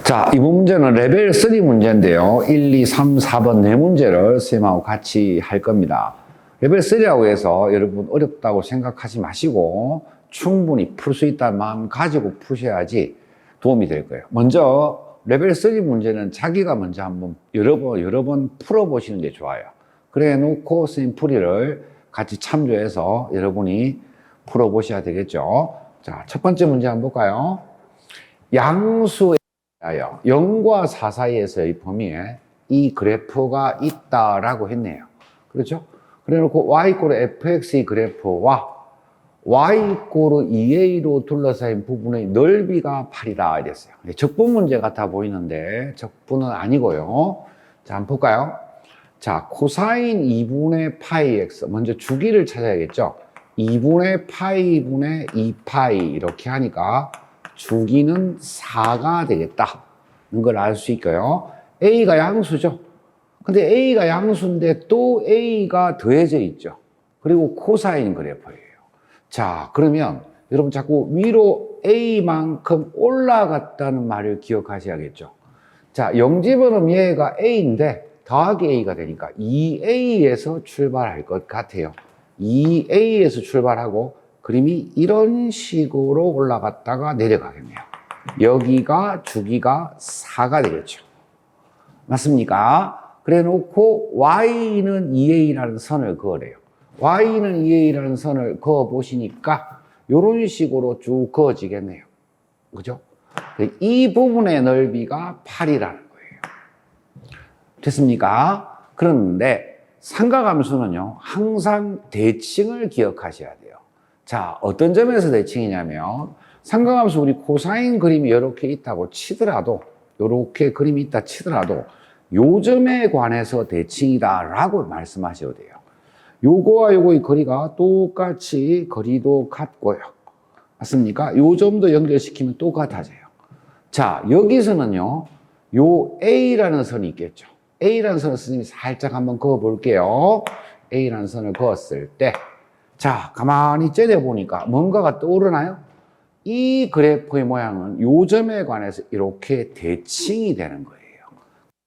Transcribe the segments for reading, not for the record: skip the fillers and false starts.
자, 이번 문제는 레벨 3 문제인데요. 1, 2, 3, 4번 네 문제를 선생님하고 같이 할 겁니다. 레벨 3라고 해서 여러분 어렵다고 생각하지 마시고 충분히 풀 수 있다는 마음 가지고 푸셔야지 도움이 될 거예요. 먼저 레벨 3 문제는 자기가 먼저 한번 여러 번 풀어보시는 게 좋아요. 그래 놓고 선생님 풀이를 같이 참조해서 여러분이 풀어보셔야 되겠죠. 자, 첫 번째 문제 한번 볼까요? 양수에 0과 4 사이에서의 범위에 이 그래프가 있다라고 했네요. 그렇죠? 그래 놓고 y=fx의 그래프와 y=2a로 둘러싸인 부분의 넓이가 8이다 이랬어요. 적분 문제 같아 보이는데 적분은 아니고요. 자, 한번 볼까요? 자, 코사인 2분의 파이 x 먼저 주기를 찾아야겠죠. 2분의 파이분의 2파이 이렇게 하니까 주기는 4가 되겠다는 걸 알 수 있고요. a가 양수죠. 근데 a가 양수인데 또 a가 더해져 있죠. 그리고 코사인 그래프예요. 자, 그러면 여러분 자꾸 위로 a만큼 올라갔다는 말을 기억하셔야겠죠. 자, 0집어넣으면 얘가 a인데 더하기 a가 되니까 2a에서 출발할 것 같아요. 2a에서 출발하고 그림이 이런 식으로 올라갔다가 내려가겠네요. 여기가 주기가 4가 되겠죠. 맞습니까? 그래 놓고 y는 2a라는 선을 그으래요. y는 2a라는 선을 그어 보시니까 이런 식으로 쭉 그어지겠네요. 그죠? 이 부분의 넓이가 8이라는 거예요. 됐습니까? 그런데 삼각함수는요, 항상 대칭을 기억하셔야 돼요. 자, 어떤 점에서 대칭이냐면 삼각함수 우리 코사인 그림이 이렇게 있다고 치더라도 이렇게 그림이 있다 치더라도 요 점에 관해서 대칭이다 라고 말씀하셔도 돼요. 요거와 요거의 거리가 똑같이 거리도 같고요. 맞습니까? 요 점도 연결시키면 똑같아져요. 자, 여기서는요, 요 A라는 선이 있겠죠. A라는 선을 선생님이 살짝 한번 그어 볼게요. A라는 선을 그었을 때, 자, 가만히 째려보니까 뭔가가 떠오르나요? 이 그래프의 모양은 요 점에 관해서 이렇게 대칭이 되는 거예요.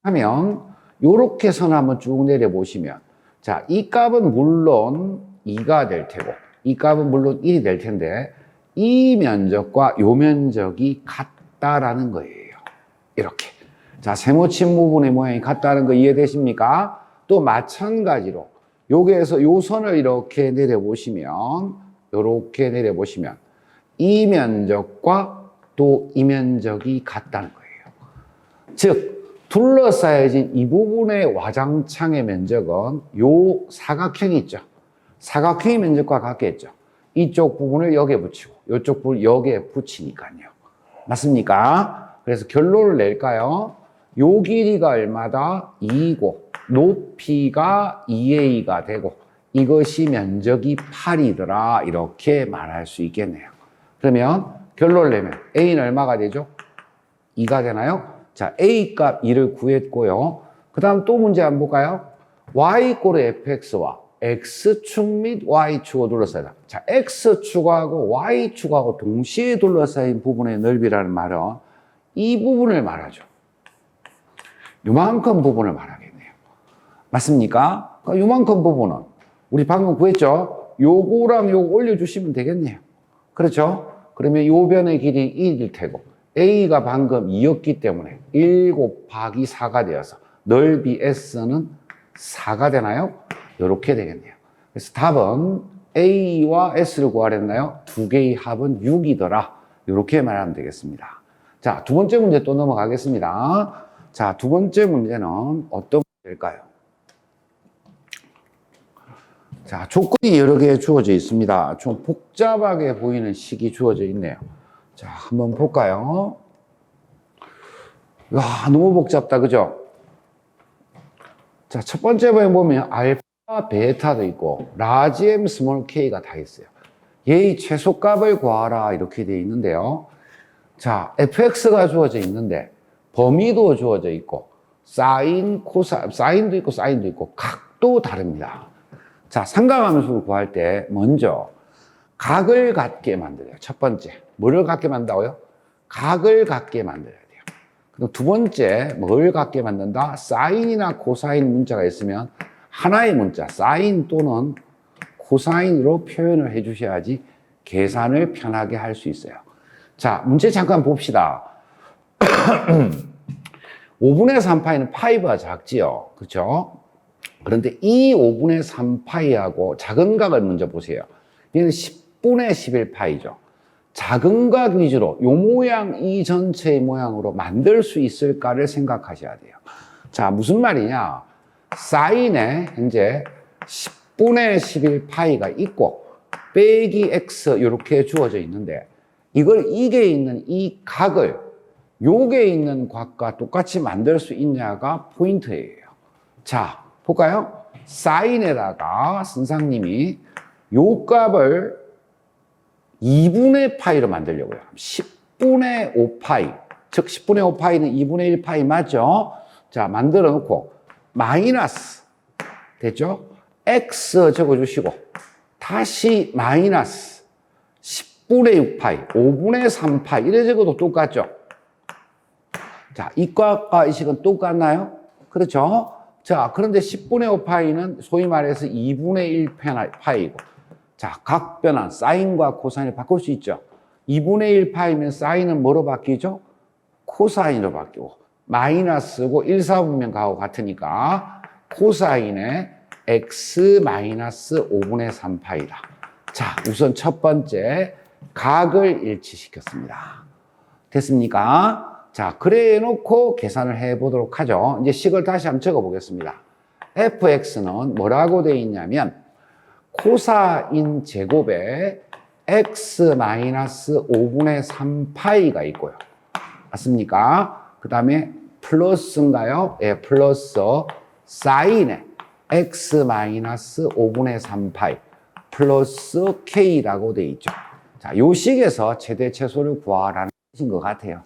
하면, 요렇게 선 한번 쭉 내려보시면, 자, 이 값은 물론 2가 될 테고, 이 값은 물론 1이 될 텐데, 이 면적과 요 면적이 같다라는 거예요. 이렇게. 자, 세모친 부분의 모양이 같다는 거 이해되십니까? 또 마찬가지로, 여기에서 요 선을 이렇게 내려보시면, 요렇게 내려보시면, 이 면적과 또 이 면적이 같다는 거예요. 즉, 둘러싸여진 이 부분의 와장창의 면적은 요 사각형이 있죠. 사각형의 면적과 같겠죠. 이쪽 부분을 여기에 붙이고 이쪽 부분을 여기에 붙이니까요. 맞습니까? 그래서 결론을 낼까요? 요 길이가 얼마다? 2고 높이가 2a가 되고 이것이 면적이 8이더라 이렇게 말할 수 있겠네요. 그러면 결론을 내면 a는 얼마가 되죠? 2가 되나요? 자, a 값 2를 구했고요. 그 다음 또 문제 한번 볼까요? y=fx와 x축 및 y축을 둘러싸이다. 자, x축하고 y축하고 동시에 둘러싸인 부분의 넓이라는 말은 이 부분을 말하죠. 요만큼 부분을 말하겠네요. 맞습니까? 그러니까 요만큼 부분은 우리 방금 구했죠? 요거랑 요거 올려주시면 되겠네요. 그렇죠? 그러면 요 변의 길이 1일 테고 a가 방금 2였기 때문에 1 곱하기 4가 되어서 넓이 s는 4가 되나요? 이렇게 되겠네요. 그래서 답은 a와 s를 구하랬나요? 두 개의 합은 6이더라. 이렇게 말하면 되겠습니다. 자, 두 번째 문제 또 넘어가겠습니다. 자, 두 번째 문제는 어떤 문제일까요? 자, 조건이 여러 개 주어져 있습니다. 좀 복잡하게 보이는 식이 주어져 있네요. 자, 한번 볼까요? 와, 너무 복잡다, 그죠? 자, 첫 번째 번에 보면 알파, 베타도 있고 라지 M, 스몰 K가 다 있어요. 얘의 최소값을 구하라 이렇게 되어 있는데요. 자, fx가 주어져 있는데 범위도 주어져 있고 사인도 있고 사인도 있고 각도 다릅니다. 자, 삼각함수를 구할 때 먼저 각을 갖게 만들어요. 첫 번째. 뭐를 갖게 만든다고요? 각을 갖게 만들어야 돼요. 그리고 두 번째, 뭘 갖게 만든다? 사인이나 코사인 문자가 있으면 하나의 문자, 사인 또는 코사인으로 표현을 해 주셔야지 계산을 편하게 할 수 있어요. 자, 문제 잠깐 봅시다. 5분의 3파이는 파이보다 작지요. 그렇죠? 그런데 이 5분의 3파이하고 작은 각을 먼저 보세요. 얘는 10분의 11파이죠. 작은 각 위주로 이 모양, 이 전체의 모양으로 만들 수 있을까를 생각하셔야 돼요. 자, 무슨 말이냐? 사인에 현재 10분의 11파이가 있고 빼기 x 이렇게 주어져 있는데 이걸 이게 있는 이 각을 요게 있는 각과 똑같이 만들 수 있냐가 포인트예요. 자, 볼까요? 사인에다가 선생님이 요 값을 2분의 파이로 만들려고요. 10분의 5파이. 즉, 10분의 5파이는 2분의 1파이 맞죠? 자, 만들어 놓고, 마이너스. 됐죠? x 적어주시고, 다시 마이너스 10분의 6파이, 5분의 3파이. 이래 적어도 똑같죠? 자, 이과과 이 식은 똑같나요? 그렇죠? 자, 그런데 10분의 5파이는 소위 말해서 2분의 1파이고, 자, 각 변환, 사인과 코사인을 바꿀 수 있죠. 2분의 1파이면 사인은 뭐로 바뀌죠? 코사인으로 바뀌고, 마이너스고 1, 4분면 가고 같으니까 코사인의 x 마이너스 5분의 3파이다. 자, 우선 첫 번째, 각을 일치시켰습니다. 됐습니까? 자, 그래 놓고 계산을 해 보도록 하죠. 이제 식을 다시 한번 적어 보겠습니다. fx는 뭐라고 되어 있냐면, 코사인 제곱에 x 마이너스 5분의 3파이가 있고요. 맞습니까? 그 다음에 플러스인가요? 예, 플러스 사인에 x 마이너스 5분의 3파이 플러스 k라고 되어 있죠. 자, 요 식에서 최대 최소를 구하라는 것인 것 같아요.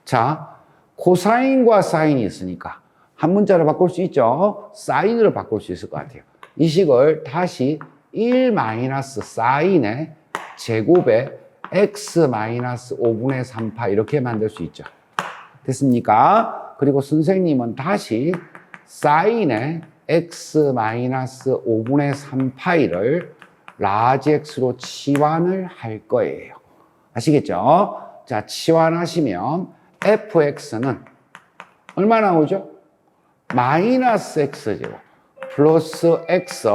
자, 코사인과 사인이 있으니까 한 문자로 바꿀 수 있죠. 사인으로 바꿀 수 있을 것 같아요. 이 식을 다시 1 마이너스 사인의 제곱에 x 마이너스 5분의 3파 이렇게 만들 수 있죠. 됐습니까? 그리고 선생님은 다시 사인의 x 마이너스 5분의 3파이를 라지 x로 치환을 할 거예요. 아시겠죠? 자, 치환하시면 fx는 얼마 나오죠? 마이너스 x제곱 플러스 x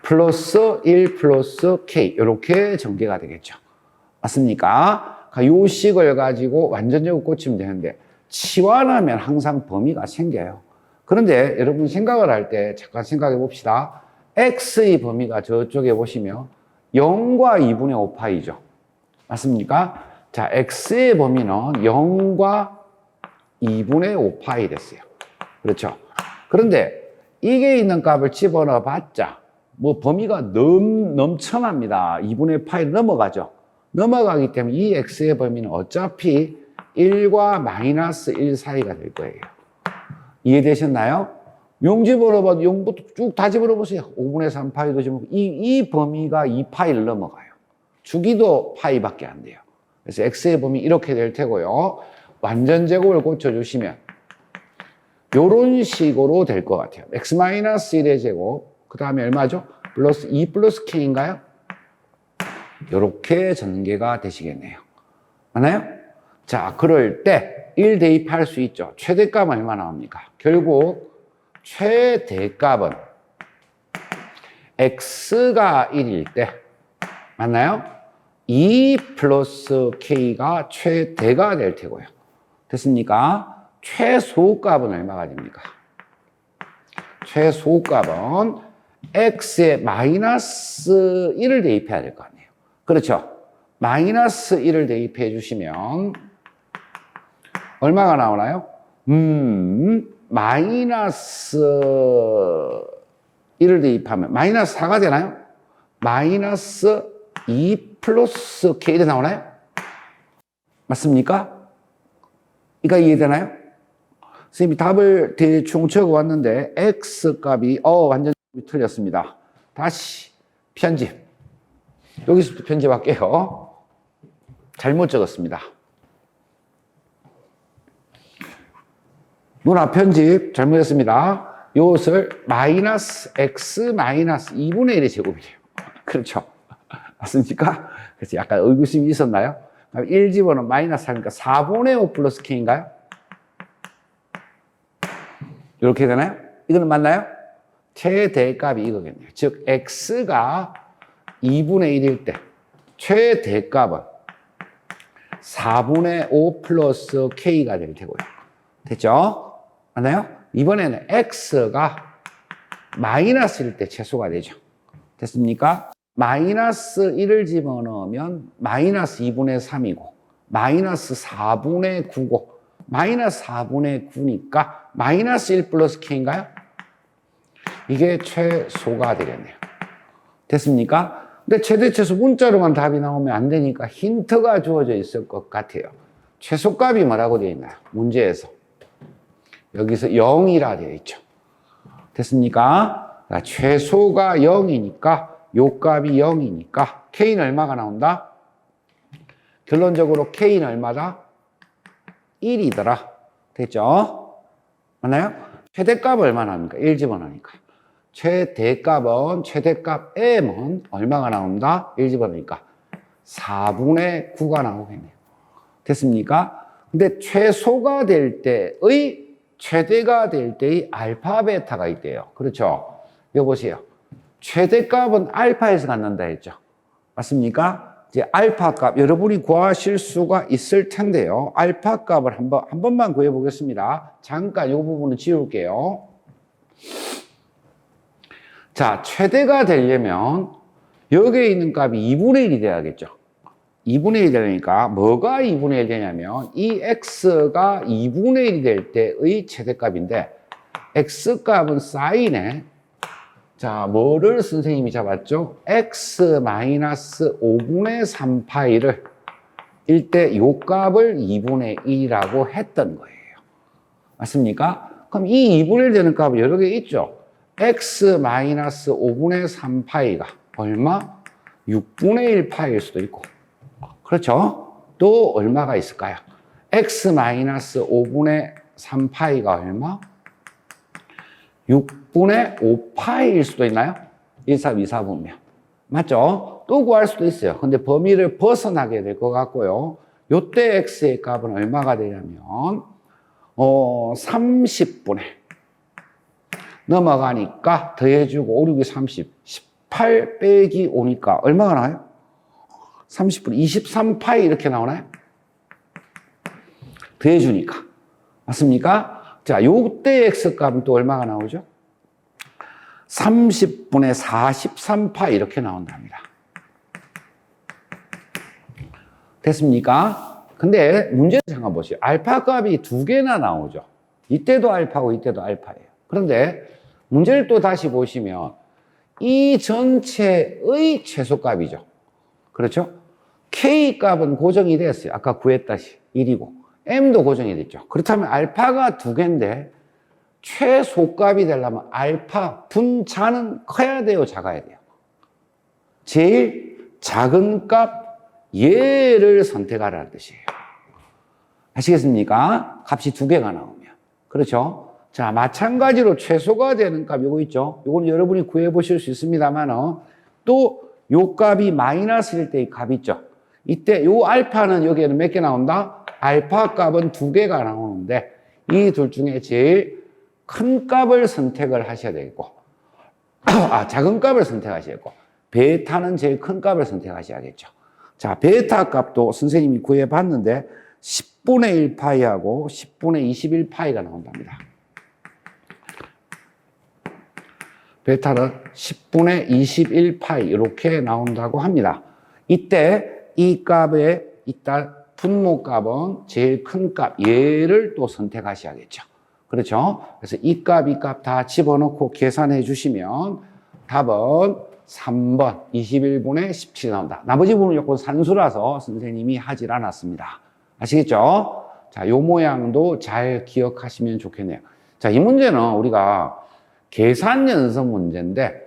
플러스 1 플러스 k 이렇게 전개가 되겠죠. 맞습니까? 요 식을 가지고 완전적으로 꽂히면 되는데 치환하면 항상 범위가 생겨요. 그런데 여러분 생각을 할 때 잠깐 생각해 봅시다. x의 범위가 저쪽에 보시면 0과 2분의 5파이죠. 맞습니까? 자, x의 범위는 0과 2분의 5파이 됐어요. 그렇죠? 그런데 이게 있는 값을 집어넣어 봤자 뭐 범위가 넘쳐납니다. 2분의 파이를 넘어가죠. 넘어가기 때문에 이 x의 범위는 어차피 1과 마이너스 1 사이가 될 거예요. 이해되셨나요? 용 집어넣어봐도 용부터 쭉 다 집어넣어보세요. 5분의 3파이도 집어넣고 이 범위가 2파이를 넘어가요. 주기도 파이밖에 안 돼요. 그래서 x의 범위 이렇게 될 테고요. 완전 제곱을 고쳐주시면 이런 식으로 될 것 같아요. x-1의 제곱 그 다음에 얼마죠? 플러스 2 플러스 k인가요? 이렇게 전개가 되시겠네요. 맞나요? 자, 그럴 때 1 대입할 수 있죠. 최대값은 얼마 나옵니까? 결국 최대값은 x가 1일 때 맞나요? 2 플러스 k가 최대가 될 테고요. 됐습니까? 최소값은 얼마가 됩니까? 최소값은 x에 마이너스 1을 대입해야 될 거 아니에요. 그렇죠? 마이너스 1을 대입해 주시면 얼마가 나오나요? 마이너스 1을 대입하면 마이너스 4가 되나요? 마이너스 2 플러스 K가 나오나요? 맞습니까? 이거 이해되나요? 선생님이 답을 대충 적어왔는데 X 값이 완전 틀렸습니다. 다시 편집. 여기서부터 편집할게요. 잘못 적었습니다. 문화 편집 잘못했습니다. 이것을 마이너스 x 마이너스 2분의 1의 제곱이래요. 그렇죠? 맞습니까? 그래서 약간 의구심이 있었나요? 1 집어넣으면 마이너스 하니까 4분의 5 플러스 k인가요? 이렇게 되나요? 이거는 맞나요? 최대값이 이거겠네요. 즉 x가 2분의 1일 때 최대값은 4분의 5 플러스 k가 될 테고요. 됐죠? 맞나요? 이번에는 x가 마이너스일 때 최소가 되죠. 됐습니까? 마이너스 1을 집어넣으면 마이너스 2분의 3이고 마이너스 4분의 9고 마이너스 4분의 9니까 마이너스 1 플러스 k인가요? 이게 최소가 되겠네요. 됐습니까? 근데 최대 최소 문자로만 답이 나오면 안 되니까 힌트가 주어져 있을 것 같아요. 최소값이 뭐라고 되어 있나요? 문제에서. 여기서 0이라 되어 있죠. 됐습니까? 최소가 0이니까 요 값이 0이니까 k는 얼마가 나온다? 결론적으로 k는 얼마다? 1이더라. 됐죠? 맞나요? 최대값 얼마 나옵니까? 1 집어넣으니까. 최대값 m은 얼마가 나온다? 1 집어넣으니까 4분의 9가 나오겠네요. 됐습니까? 근데 최소가 될 때의 최대가 될 때의 알파 베타가 있대요. 그렇죠? 이거 보세요. 최대값은 알파에서 갖는다 했죠. 맞습니까? 이제 알파 값 여러분이 구하실 수가 있을 텐데요. 알파 값을 한 번만 구해 보겠습니다. 잠깐 이 부분은 지울게요. 자, 최대가 되려면 여기에 있는 값이 2분의 1이 돼야겠죠. 2분의 1이 되니까 뭐가 2분의 1 되냐면 이 x가 2분의 1이 될 때의 최대값인데 x값은 사인에 자, 뭐를 선생님이 잡았죠? x 마이너스 5분의 3파이를 일때 요 값을 2분의 1이라고 했던 거예요. 맞습니까? 그럼 이 2분의 1 되는 값은 여러 개 있죠? x 마이너스 5분의 3파이가 얼마? 6분의 1 파이일 수도 있고. 그렇죠? 또 얼마가 있을까요? x 마이너스 5분의 3파이가 얼마? 6분의 5파이일 수도 있나요? 1, 3, 2, 4 보면. 맞죠? 또 구할 수도 있어요. 근데 범위를 벗어나게 될 것 같고요. 요때 x의 값은 얼마가 되냐면 30분의 넘어가니까 더해주고 5, 6이 30 18 빼기 5니까 얼마가 나와요? 30분의 23파이 이렇게 나오나요? 더해주니까. 맞습니까? 자, 요때 x값은 또 얼마가 나오죠? 30분의 43파이 이렇게 나온답니다. 됐습니까? 근데 문제 잠깐 보시죠. 알파 값이 두 개나 나오죠. 이때도 알파고 이때도 알파예요. 그런데 문제를 또 다시 보시면 이 전체의 최소값이죠. 그렇죠? K 값은 고정이 됐어요. 아까 구했다시 1이고 M도 고정이 됐죠. 그렇다면 알파가 두 개인데 최소값이 되려면 알파 분자는 커야 돼요, 작아야 돼요? 제일 작은 값 얘를 선택하라는 뜻이에요. 아시겠습니까? 값이 두 개가 나오면. 그렇죠? 자, 마찬가지로 최소가 되는 값 요거 있죠? 요거는 여러분이 구해 보실 수 있습니다만 또 요 값이 마이너스일 때의 값 있죠? 이때 요 알파는 여기에는 몇 개 나온다? 알파 값은 두 개가 나오는데 이 둘 중에 제일 큰 값을 선택을 하셔야 되겠고 작은 값을 선택하셔야겠고 베타는 제일 큰 값을 선택하셔야겠죠. 자, 베타 값도 선생님이 구해 봤는데 10분의 1파이하고 10분의 21파이가 나온답니다. 베타는 10분의 21파이 이렇게 나온다고 합니다. 이때 이 값에 있다 분모 값은 제일 큰 값 얘를 또 선택하셔야겠죠. 그렇죠? 그래서 이 값 다 집어넣고 계산해 주시면 답은 3번 21분의 17이 나온다. 나머지 부분은 조금 산수라서 선생님이 하질 않았습니다. 아시겠죠? 자, 요 모양도 잘 기억하시면 좋겠네요. 자, 이 문제는 우리가 계산 연습 문제인데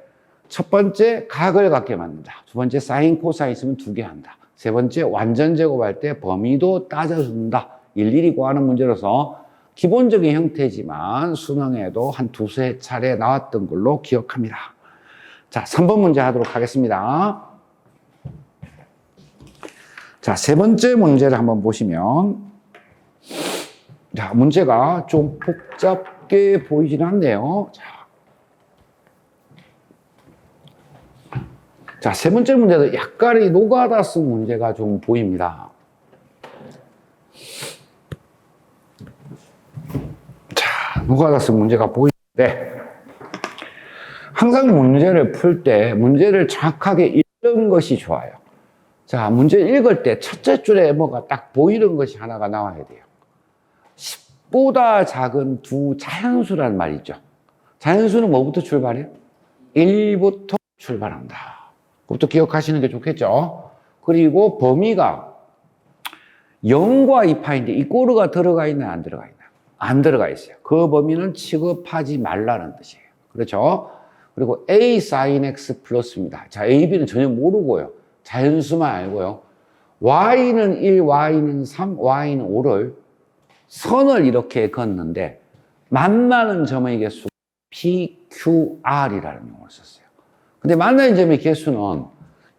첫 번째, 각을 갖게 만든다. 두 번째, 사인, 코사인 있으면 두 개 한다. 세 번째, 완전 제곱할 때 범위도 따져준다. 일일이 구하는 문제로서 기본적인 형태지만 수능에도 한 두세 차례 나왔던 걸로 기억합니다. 자, 3번 문제 하도록 하겠습니다. 자, 세 번째 문제를 한번 보시면, 자, 문제가 좀 복잡게 보이진 않네요. 자, 세 번째 문제도 약간의 노가다 쓴 문제가 좀 보입니다. 자, 노가다 쓴 문제가 보이는데, 항상 문제를 풀 때 문제를 정확하게 읽는 것이 좋아요. 자, 문제 읽을 때 첫째 줄에 뭐가 딱 보이는 것이 하나가 나와야 돼요. 10보다 작은 두 자연수란 말이죠. 자연수는 뭐부터 출발해요? 1부터 출발한다. 그것부터 기억하시는 게 좋겠죠. 그리고 범위가 0과 2파인데 이 꼬르가 들어가 있나 안 들어가 있나? 안 들어가 있어요. 그 범위는 취급하지 말라는 뜻이에요. 그렇죠? 그리고 A sin X 플러스입니다. 자, A, B는 전혀 모르고요. 자연수만 알고요. Y는 1, Y는 3, Y는 5를 선을 이렇게 걷는데 만나는 점의 개수 PQR이라는 용어를 썼어요. 근데 만나는 점의 개수는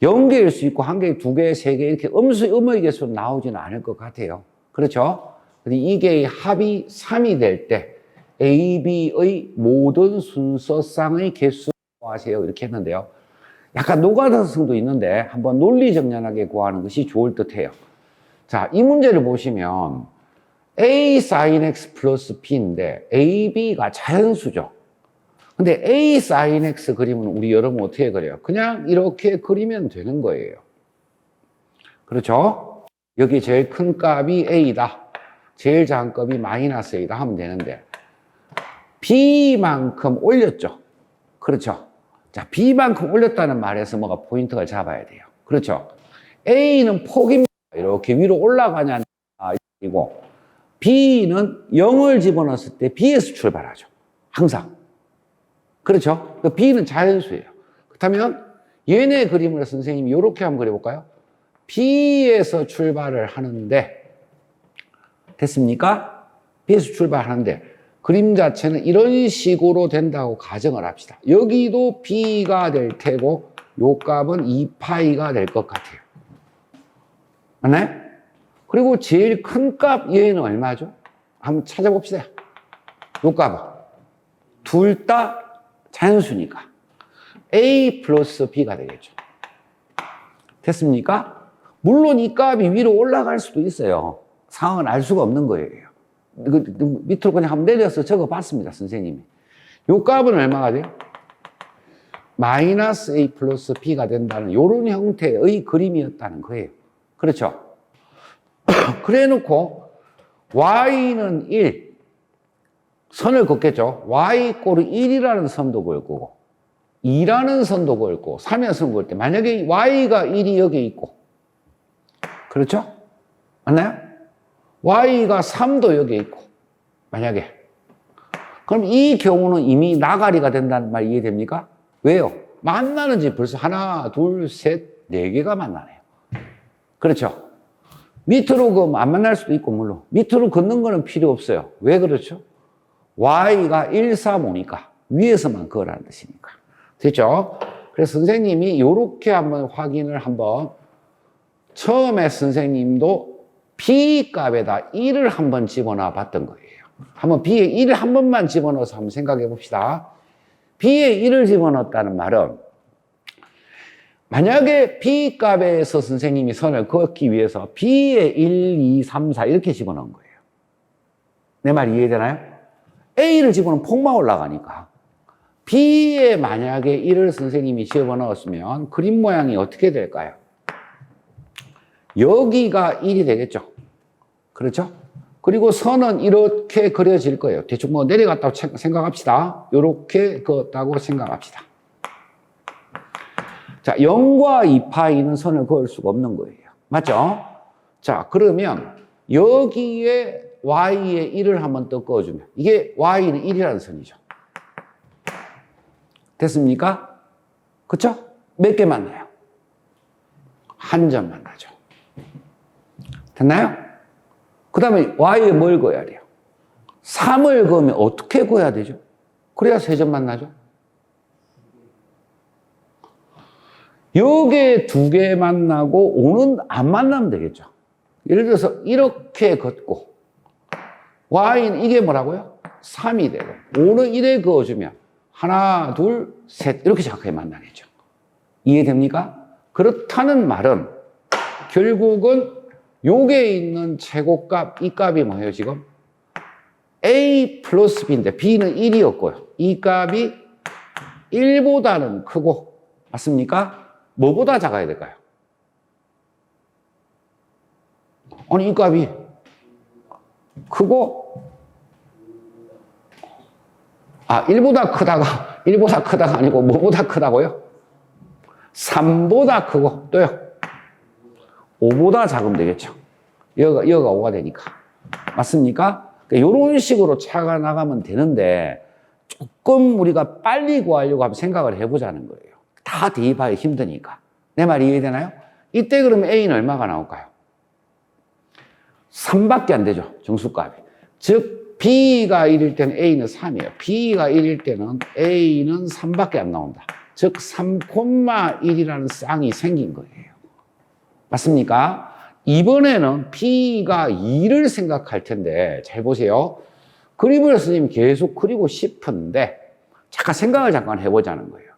0개일 수 있고 1개, 2개, 3개 이렇게 음의 개수로 나오지는 않을 것 같아요. 그렇죠? 근데 이게 합이 3이 될 때 A, B의 모든 순서상의 개수 구하세요. 이렇게 했는데요. 약간 노가다성도 있는데 한번 논리정연하게 구하는 것이 좋을 듯해요. 자, 이 문제를 보시면 A sin X 플러스 B인데 A, B가 자연수죠. 근데 A sin X 그림은 우리 여러분 어떻게 그려요? 그냥 이렇게 그리면 되는 거예요. 그렇죠? 여기 제일 큰 값이 A다. 제일 작은 값이 마이너스 A다 하면 되는데 B만큼 올렸죠. 그렇죠? 자, B만큼 올렸다는 말에서 뭐가 포인트가 잡아야 돼요. 그렇죠? A는 폭입니다. 이렇게 위로 올라가냐, 이고 B는 0을 집어넣었을 때 B에서 출발하죠. 항상. 그렇죠? 그러니까 B는 자연수예요. 그렇다면 얘네 그림을 선생님이 이렇게 한번 그려볼까요? B에서 출발을 하는데 됐습니까? B에서 출발하는데 그림 자체는 이런 식으로 된다고 가정을 합시다. 여기도 B가 될 테고 요 값은 2파이가 될 것 같아요. 맞나요? 그리고 제일 큰 값 얘는 얼마죠? 한번 찾아봅시다. 요 값은 둘 다 자연수니까 A 플러스 B가 되겠죠. 됐습니까? 물론 이 값이 위로 올라갈 수도 있어요. 상황을 알 수가 없는 거예요. 밑으로 그냥 한번 내려서 적어봤습니다, 선생님이. 요 값은 얼마가 돼요? 마이너스 A 플러스 B가 된다는 이런 형태의 그림이었다는 거예요. 그렇죠? 그래 놓고 Y는 1 선을 긋겠죠. Y 꼴은 1이라는 선도 그을 거고 2라는 선도 그을 거고 3이라는 선도 그을 때 만약에 Y가 1이 여기 있고 그렇죠? 맞나요? Y가 3도 여기 있고 만약에 그럼 이 경우는 이미 나가리가 된다는 말 이해됩니까? 왜요? 만나는 집 벌써 하나, 둘, 셋, 네 개가 만나네요. 그렇죠? 밑으로 안 만날 수도 있고 물론 밑으로 긋는 거는 필요 없어요. 왜 그렇죠? Y가 1, 3, 5니까 위에서만 그거라는 뜻이니까. 됐죠? 그래서 선생님이 이렇게 한번 확인을 한번 처음에 선생님도 B 값에다 1을 한번 집어넣어 봤던 거예요. 한번 B에 1을 한 번만 집어넣어서 한번 생각해 봅시다. B에 1을 집어넣었다는 말은 만약에 B 값에서 선생님이 선을 긋기 위해서 B에 1, 2, 3, 4 이렇게 집어넣은 거예요. 내 말 이해되나요? A를 집어넣으면 폭만 올라가니까 B에 만약에 1을 선생님이 집어넣었으면 그림 모양이 어떻게 될까요? 여기가 1이 되겠죠. 그렇죠? 그리고 선은 이렇게 그려질 거예요. 대충 뭐 내려갔다고 생각합시다. 이렇게 그었다고 생각합시다. 자, 0과 2파이는 선을 그을 수가 없는 거예요. 맞죠? 자, 그러면 여기에 Y에 1을 한번 더 그어주면 이게 Y는 1이라는 선이죠. 됐습니까? 그쵸? 몇 개 만나요? 한 점 만나죠. 됐나요? 그 다음에 y에 뭘 그어야 돼요? 3을 그으면 어떻게 그어야 되죠? 그래야 3점 만나죠. 요게 2개 만나고 5는 안 만나면 되겠죠. 예를 들어서 이렇게 걷고 y는 이게 뭐라고요? 3이 되고 5는 1에 그어주면 하나, 둘, 셋 이렇게 정확하게 만나겠죠. 이해됩니까? 그렇다는 말은 결국은 요게 있는 최고값 이 값이 뭐예요 지금? a 플러스 b인데 b는 1이었고요. 이 값이 1보다는 크고 맞습니까? 뭐보다 작아야 될까요? 아니 이 값이 크고 1보다 크다가 아니고 뭐보다 크다고요? 3보다 크고 또요 5보다 작으면 되겠죠. 여기가 5가 되니까 맞습니까? 이런 식으로 차가 나가면 되는데 조금 우리가 빨리 구하려고 한번 생각을 해보자는 거예요. 다 대입하기 힘드니까. 내 말이 이해되나요? 이때 그러면 A는 얼마가 나올까요? 3밖에 안 되죠. 정수값이. 즉 B가 1일 때는 A는 3이에요. B가 1일 때는 A는 3밖에 안 나온다. 즉 3,1이라는 쌍이 생긴 거예요. 맞습니까? 이번에는 B가 2를 생각할 텐데 잘 보세요. 그림을 선생님 계속 그리고 싶은데 잠깐 해보자는 거예요.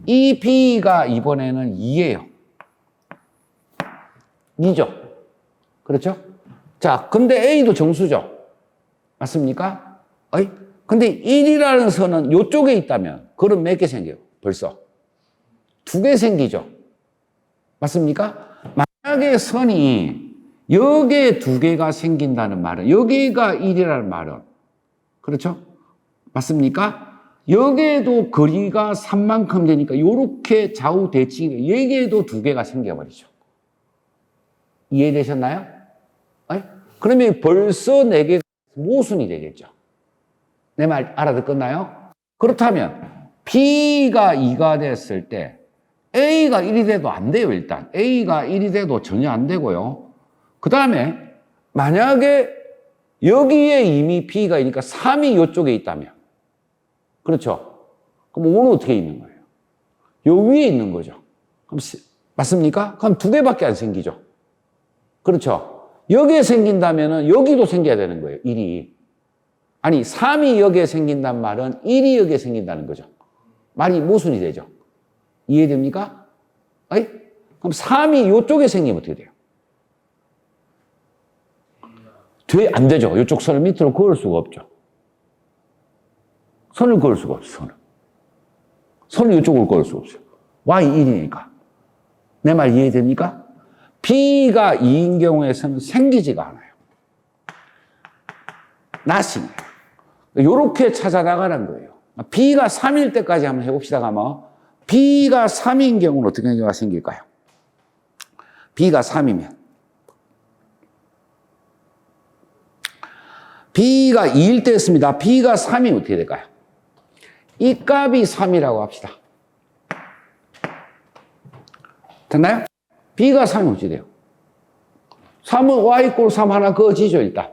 이 B가 이번에는 2예요. 2죠. 그렇죠? 자, 근데 A도 정수죠. 맞습니까? 근데 1이라는 선은 이쪽에 있다면 그럼 몇 개 생겨요? 벌써 2개 생기죠. 맞습니까? 만약에 선이 여기에 2개가 생긴다는 말은 여기가 1이라는 말은 그렇죠? 맞습니까? 여기에도 거리가 3만큼 되니까 이렇게 좌우 대칭이 여기에도 2개가 생겨버리죠. 이해되셨나요? 그러면 벌써 4개가 모순이 되겠죠. 내 말 알아듣겠나요? 그렇다면 B가 2가 됐을 때 A가 1이 돼도 안 돼요. 일단 A가 1이 돼도 전혀 안 되고요. 그 다음에 만약에 여기에 이미 B가 있으니까 3이 이쪽에 있다면 그렇죠? 그럼 5는 어떻게 있는 거예요? 요 위에 있는 거죠. 그럼 맞습니까? 그럼 2개밖에 안 생기죠. 그렇죠? 여기에 생긴다면 여기도 생겨야 되는 거예요. 1이. 아니 3이 여기에 생긴단 말은 1이 여기에 생긴다는 거죠. 말이 모순이 되죠. 이해됩니까? 그럼 3이 이쪽에 생기면 어떻게 돼요? 안 되죠. 이쪽 선을 밑으로 그을 수가 없죠. 선을 그을 수가 없어요. 선을 이쪽으로 그을 수가 없어요. Y1이니까. 내 말 이해됩니까? B가 2인 경우에서는 생기지가 않아요. nothing이에요. 이렇게 찾아나가는 거예요. B가 3일 때까지 한번 해봅시다. 가면 B가 3인 경우는 어떻게 경우가 생길까요? B가 3이면 B가 2일 때였습니다. B가 3이면 어떻게 될까요? 이 값이 3이라고 합시다. 됐나요? B가 3이면 어떻게 돼요? 3은 Y 꼴 3 하나 그어지죠, 일단.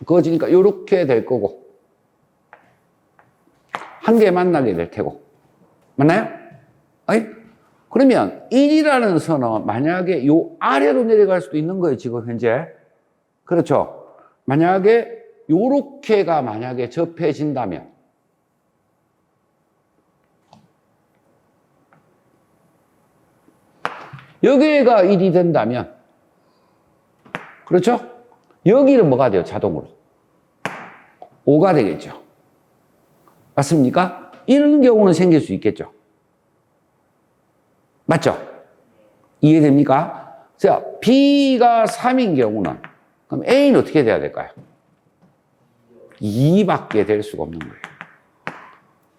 그어지니까 이렇게 될 거고 한 개 만나게 될 테고. 맞나요? 그러면 1이라는 선은 만약에 요 아래로 내려갈 수도 있는 거예요, 지금 현재. 그렇죠? 만약에 요렇게가 만약에 접해진다면 여기가 1이 된다면 그렇죠? 여기는 뭐가 돼요? 자동으로 5가 되겠죠. 맞습니까? 이런 경우는 생길 수 있겠죠. 맞죠? 이해됩니까? 자, B가 3인 경우는 그럼 A는 어떻게 돼야 될까요? 2밖에 될 수가 없는 거예요.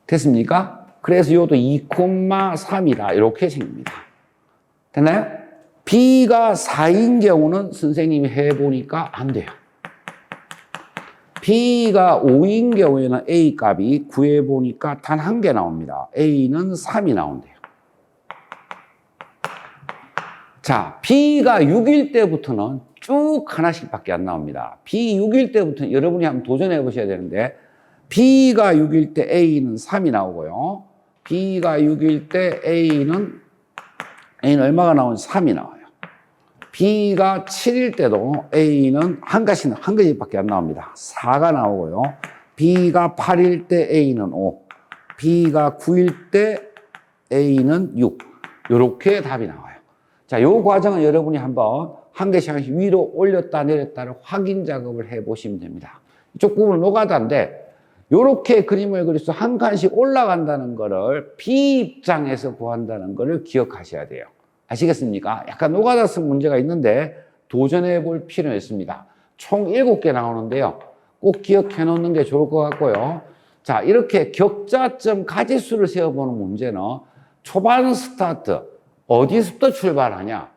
됐습니까? 그래서 이것도 2,3이다 이렇게 생깁니다. 됐나요? B가 4인 경우는 선생님이 해보니까 안 돼요. B가 5인 경우에는 A 값이 구해보니까 단 한 개 나옵니다. A는 3이 나온대요. 자, B가 6일 때부터는 쭉 하나씩밖에 안 나옵니다. B 6일 때부터는 여러분이 한번 도전해 보셔야 되는데, B가 6일 때 A는 3이 나오고요. B가 6일 때 A는 얼마가 나오면 3이 나와요. B가 7일 때도 A는 한 가지밖에 안 나옵니다. 4가 나오고요. B가 8일 때 A는 5, B가 9일 때 A는 6. 이렇게 답이 나와요. 자, 요 과정은 여러분이 한번 한 개씩 위로 올렸다 내렸다를 확인 작업을 해 보시면 됩니다. 이쪽 부분은 노가다인데, 요렇게 그림을 그려서 한 칸씩 올라간다는 거를 B 입장에서 구한다는 거를 기억하셔야 돼요. 아시겠습니까? 약간 노가다성 문제가 있는데 도전해 볼 필요는 있습니다. 총 7개 나오는데요. 꼭 기억해 놓는 게 좋을 것 같고요. 자, 이렇게 격자점 가지수를 세워보는 문제는 초반 스타트, 어디서부터 출발하냐?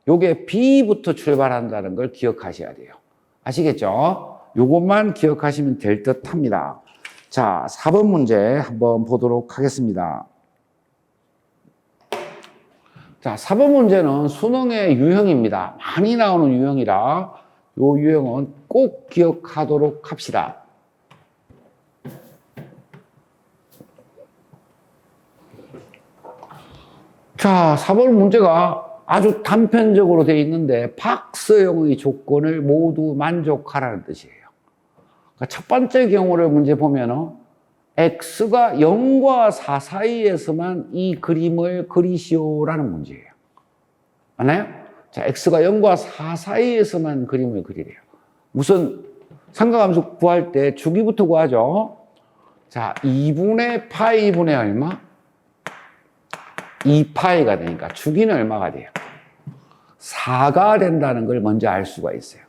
요게 B부터 출발한다는 걸 기억하셔야 돼요. 아시겠죠? 요것만 기억하시면 될 듯 합니다. 자, 4번 문제 한번 보도록 하겠습니다. 자, 4번 문제는 수능의 유형입니다. 많이 나오는 유형이라 요 유형은 꼭 기억하도록 합시다. 자, 4번 문제가 아주 단편적으로 되어 있는데 박서영의 조건을 모두 만족하라는 뜻이에요. 그러니까 첫 번째 경우를 문제 보면은 X가 0과 4 사이에서만 이 그림을 그리시오라는 문제예요. 맞나요? 자, X가 0과 4 사이에서만 그림을 그리래요. 무슨 삼각함수 구할 때 주기부터 구하죠. 자, 2분의 파이분의 얼마? 2파이가 되니까 주기는 얼마가 돼요? 4가 된다는 걸 먼저 알 수가 있어요.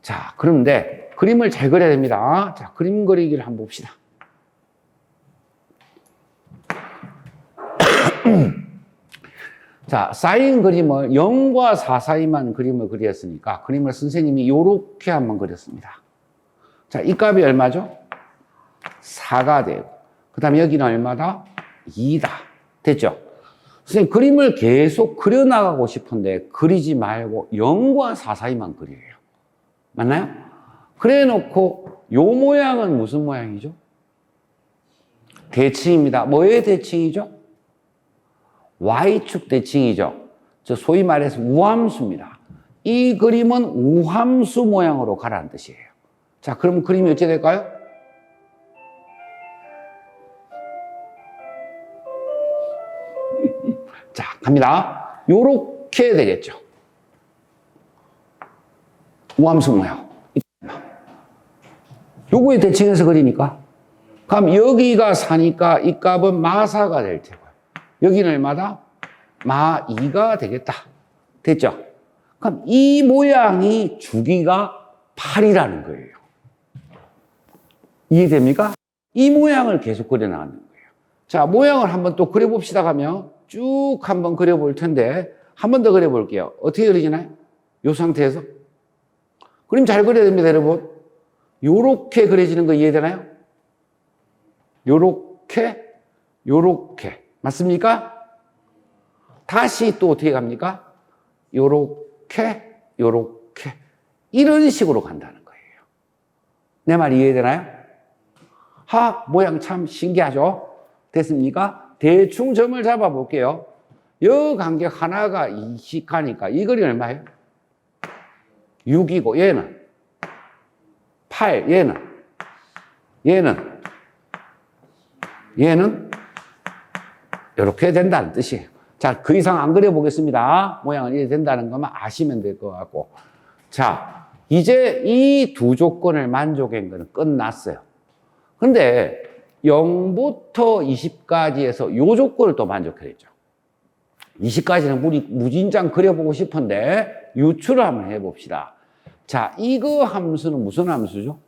자, 그런데 그림을 잘 그려야 됩니다. 자, 그림 그리기를 한번 봅시다. 자, 사인 그림을 0과 4 사이만 그림을 그렸으니까 그림을 선생님이 이렇게 한번 그렸습니다. 자, 이 값이 얼마죠? 4가 되고, 그 다음에 여기는 얼마다? 2다. 됐죠? 선생님, 그림을 계속 그려나가고 싶은데 그리지 말고 0과 4 사이만 그리래요. 맞나요? 그래 놓고 요 모양은 무슨 모양이죠? 대칭입니다. 뭐의 대칭이죠? Y축 대칭이죠. 저 소위 말해서 우함수입니다. 이 그림은 우함수 모양으로 가라는 뜻이에요. 자, 그럼 그림이 어찌 될까요? 자, 갑니다. 요렇게 되겠죠. 우함수 모양. 요거에 대칭해서 그리니까. 그럼 여기가 4니까 이 값은 마4가 될 테고요. 여기는 얼마다? 마2가 되겠다. 됐죠? 그럼 이 모양이 주기가 8이라는 거예요. 이해됩니까? 이 모양을 계속 그려나가는 거예요. 자, 모양을 한번 또 그려봅시다 하면 쭉 한번 그려볼 텐데 한 번 더 그려볼게요. 어떻게 그리시나요? 이 상태에서. 그림 잘 그려야 됩니다, 여러분. 요렇게 그려지는 거 이해되나요? 요렇게, 요렇게. 맞습니까? 다시 또 어떻게 갑니까? 요렇게, 요렇게. 이런 식으로 간다는 거예요. 내 말 이해되나요? 모양 참 신기하죠? 됐습니까? 대충 점을 잡아 볼게요. 요 간격 하나가 20가니까 이 거리 얼마예요? 6이고 얘는 8, 얘는 이렇게 된다는 뜻이에요. 자, 그 이상 안 그려보겠습니다. 모양은 이렇게 된다는 것만 아시면 될 것 같고. 자, 이제 이 두 조건을 만족한 거는 끝났어요. 근데 0부터 20까지 해서 요 조건을 또 만족해야죠. 20까지는 무진장 그려보고 싶은데 유추를 한번 해봅시다. 자, 이거 함수는 무슨 함수죠?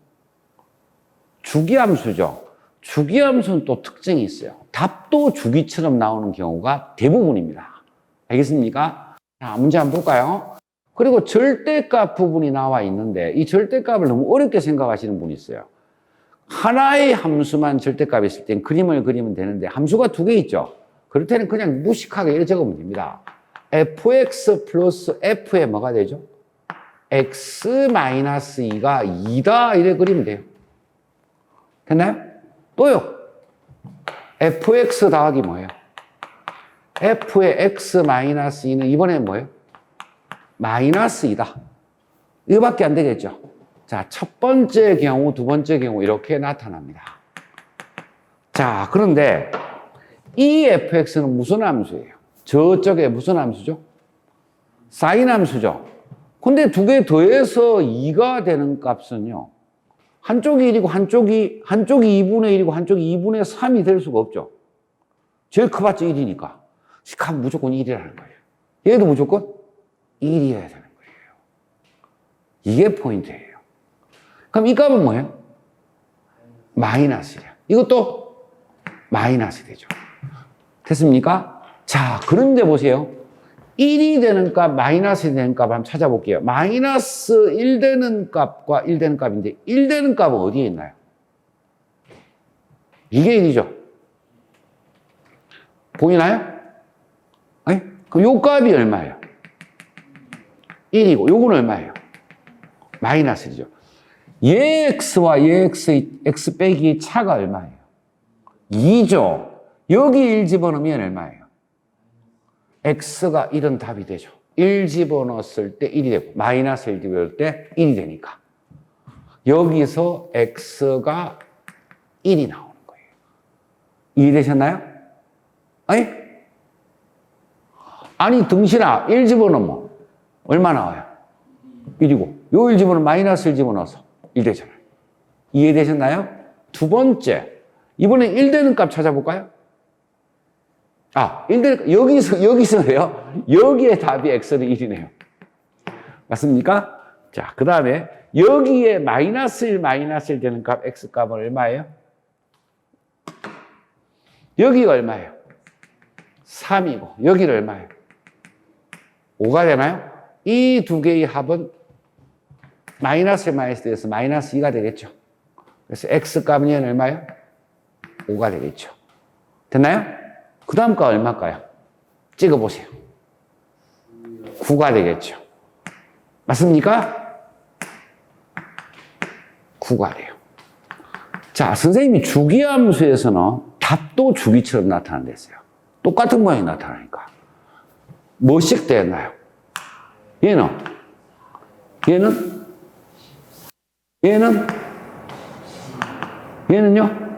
주기함수죠. 주기함수는 또 특징이 있어요. 답도 주기처럼 나오는 경우가 대부분입니다. 알겠습니까? 자, 문제 한번 볼까요? 그리고 절대값 부분이 나와 있는데 이 절대값을 너무 어렵게 생각하시는 분이 있어요. 하나의 함수만 절대값이 있을 땐 그림을 그리면 되는데 함수가 두 개 있죠. 그럴 때는 그냥 무식하게 이렇게 적으면 됩니다. fx 플러스 f에 뭐가 되죠? x-2가 2다 이렇게 그리면 돼요. 됐나요? 또요. fx 더하기 뭐예요? f의 x-2는 이번에 뭐예요? 마이너스 2다. 이거밖에 안 되겠죠. 자, 첫 번째 경우, 두 번째 경우 이렇게 나타납니다. 자, 그런데 이 fx는 무슨 함수예요? 저쪽에 무슨 함수죠? 사인 함수죠. 근데 두 개 더해서 2가 되는 값은요. 한쪽이 1이고 한쪽이 2분의 1이고 한쪽이 2분의 3이 될 수가 없죠. 제일 커봤자 1이니까. 값은 무조건 1이라는 거예요. 얘도 무조건 1이어야 되는 거예요. 이게 포인트예요. 그럼 이 값은 뭐예요? 마이너스야. 이것도 마이너스 되죠. 됐습니까? 자, 그런데 보세요. 1이 되는 값, 마이너스 되는 값 한번 찾아볼게요. 마이너스 1 되는 값과 1 되는 값인데 1 되는 값은 어디에 있나요? 이게 1이죠. 보이나요? 아니? 그럼 요 값이 얼마예요? 1이고 요건 얼마예요? 마이너스 1이죠. 얘 x와 얘 x 빼기 차가 얼마예요? 2죠. 여기 1 집어넣으면 얼마예요? x가 1은 답이 되죠. 1 집어넣었을 때 1이 되고 마이너스 1 집어넣을 때 1이 되니까 여기서 x가 1이 나오는 거예요. 이해되셨나요? 아니 등신아 1 집어넣으면 얼마 나와요? 1이고 요 1 집어넣으면 마이너스 1 집어넣어서 1 되잖아요. 이해되셨나요? 두 번째 이번에 1 되는 값 찾아볼까요? 1 되는 여기서요. 여기에 답이 x는 1이네요. 맞습니까? 자, 그 다음에 여기에 마이너스 1 되는 값 x 값은 얼마예요? 여기가 얼마예요? 3이고 여기는 얼마예요? 5가 되나요? 이 두 개의 합은 마이너스 돼서 마이너스 2가 되겠죠. 그래서 x 값은 얼마예요? 5가 되겠죠. 됐나요? 그 다음 거 얼마일까요? 찍어보세요. 9가 되겠죠. 맞습니까? 9가 돼요. 자, 선생님이 주기함수에서는 답도 주기처럼 나타난댔어요. 똑같은 모양이 나타나니까. 뭐씩 되었나요? 얘는요?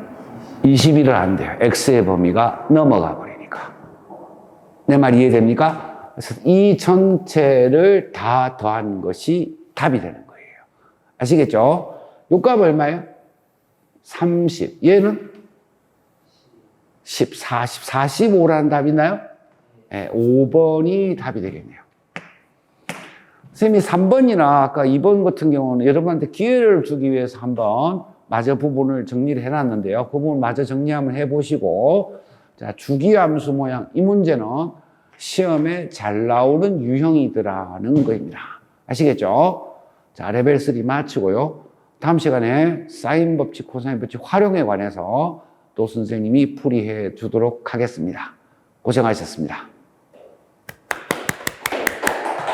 21을 안 돼요. x의 범위가 넘어가 버리니까. 내 말 이해됩니까? 그래서 이 전체를 다 더한 것이 답이 되는 거예요. 아시겠죠? 요 값 얼마예요? 30. 얘는 10, 40, 45라는 답이 있나요? 네, 5번이 답이 되겠네요. 선생님이 3번이나 아까 2번 같은 경우는 여러분한테 기회를 주기 위해서 한번 마저 부분을 정리를 해놨는데요. 그 부분 마저 정리 한번 해보시고, 자, 주기함수 모양. 이 문제는 시험에 잘 나오는 유형이더라는 거입니다. 아시겠죠? 자, 레벨 3 마치고요. 다음 시간에 사인 법칙, 코사인 법칙 활용에 관해서 또 선생님이 풀이해 주도록 하겠습니다. 고생하셨습니다.